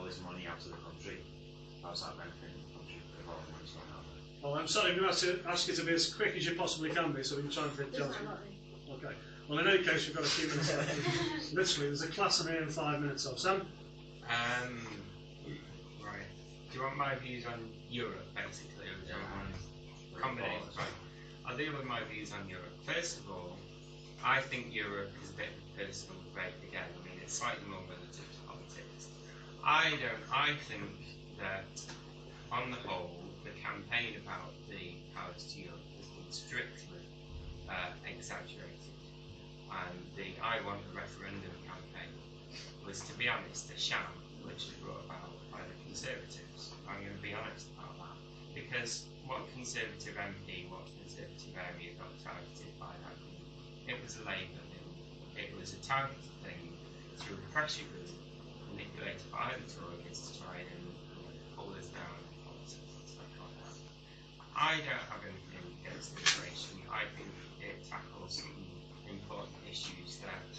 this money out of the country. How's that benefiting the country if all the money's going out there? Well, I'm sorry, I'm going to have to ask you to be as quick as you possibly can be, so we can try and fit John's. Okay. Well, in any case, we've got a few minutes left. Literally, there's a class in here in 5 minutes. So, Sam? Right. Do you want my views on Europe, basically, or do you want combinations? Right. I'll deal with my views on Europe. First of all, I think Europe is a bit of a personal debate again. I mean, it's slightly more relative to politics. I think that, on the whole, the campaign about the powers to Europe has been strictly exaggerated. And the I Want a Referendum campaign was, to be honest, a sham, which was brought about by the Conservatives. I'm going to be honest about that. Because what Conservative MP, what Conservative area got targeted by that group? It was a Labour bill. It was a targeted thing through a pressure group manipulated by the Tories to try and pull us down in politics and stuff like that. I don't have anything against immigration. I think it tackles some important issues that,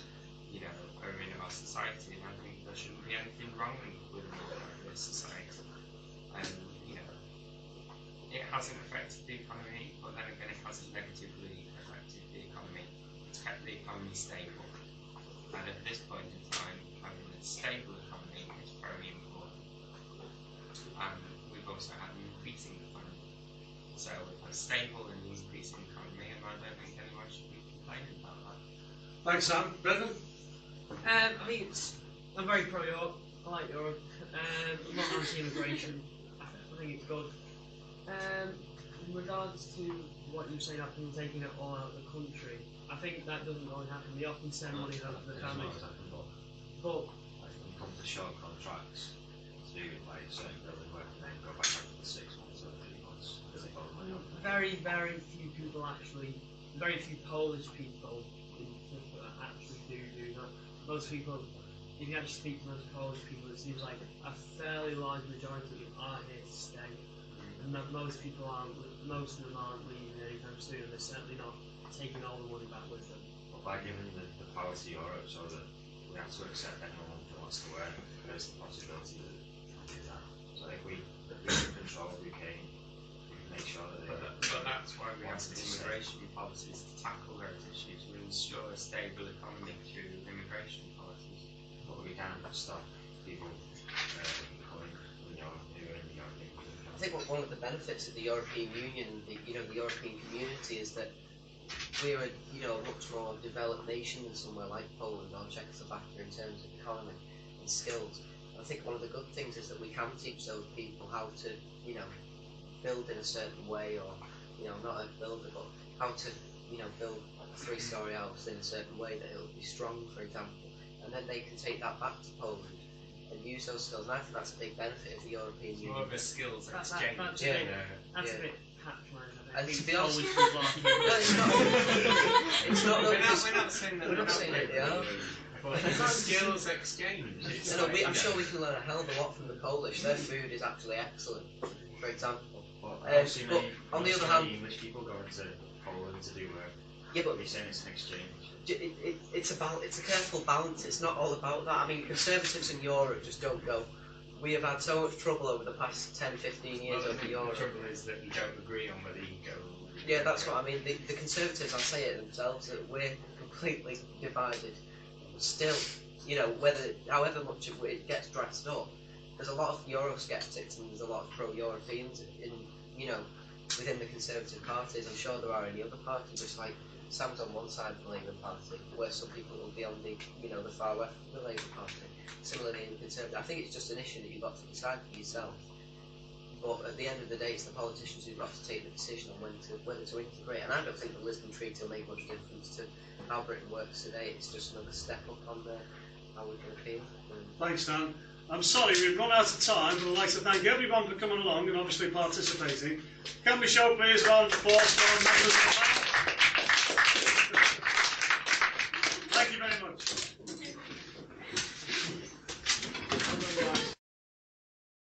you know, are in our society, and I think there shouldn't be anything wrong with a more diverse society. And, you know, it hasn't affected the economy, but then again, it hasn't negatively affected the economy. It's kept the economy stable. And at this point in time, having a stable economy is very important. And we've also had an increasing economy. So we've had a stable and increasing economy, and I don't think anyone should be complaining about that. Thanks, Sam. Brendan? I think I'm very pro-Europe. I like Europe. I'm not anti-immigration. I think it's good. In regards to what you're saying about people taking it all out of the country, I think that doesn't really happen. They often send money out to the families. But like, when you come to short contracts to do like certain building work and then go back after the 6 months or 3 months because they got the money out. very, very few people actually, very few Polish people in particular actually do that. Most people, if you actually speak to most Polish people, it seems like a fairly large majority of them are here to stay. And that most of them aren't leaving anytime soon, and they're certainly not taking all the money back with them. But by giving the power to Europe so that we have to accept anyone who wants to work, there's the possibility that we can do that. So if we can control the UK, we can make sure that But that's why we have immigration policies to tackle those issues. We ensure a stable economy through immigration policies. But we can't stop people coming from Europe, who are in the European Union. I think one of the benefits of the European Union, the European community, is that we're a much more developed nation than somewhere like Poland or Czechoslovakia in terms of economy and skills. I think one of the good things is that we can teach those people how to, build in a certain way, or, not a builder, but how to, build a 3-story house in a certain way that it'll be strong, for example, and then they can take that back to Poland and use those skills. And I think that's a big benefit of the European Union. More of a skills exchange. That's Yeah. a bit patronising. And to be honest, Polish people are it's not. We're not saying that. We're not saying that they are. But it's a skills exchange. I'm sure we can learn a hell of a lot from the Polish. Their food is actually excellent, for example. But on the other hand, English people go into Poland to do work. Yeah, but you're saying it's an exchange. It's a careful balance. It's not all about that. I mean, Conservatives in Europe just don't go. We have had so much trouble over the past 10, 15 years over Europe. The trouble is that we don't agree on whether you go. Yeah, that's what I mean. The Conservatives, I'll say it themselves, that we're completely divided. Still, however much of it gets dressed up, there's a lot of Eurosceptics and there's a lot of pro-Europeans within the Conservative parties. I'm sure there are any other parties, just like Sam's on one side of the Labour Party, where some people will be on the far left of the Labour Party. Similarly in the Conservative, I think it's just an issue that you've got to decide for yourself. But at the end of the day, it's the politicians who've got to take the decision on whether to integrate. And I don't think the Lisbon Treaty will make much difference to how Britain works today. It's just another step up on how we can appeal. Thanks, Dan. I'm sorry, we've run out of time, but I'd like to thank everyone for coming along and obviously participating. Can we show, please, round of applause for our members of the panel? Thank you very much.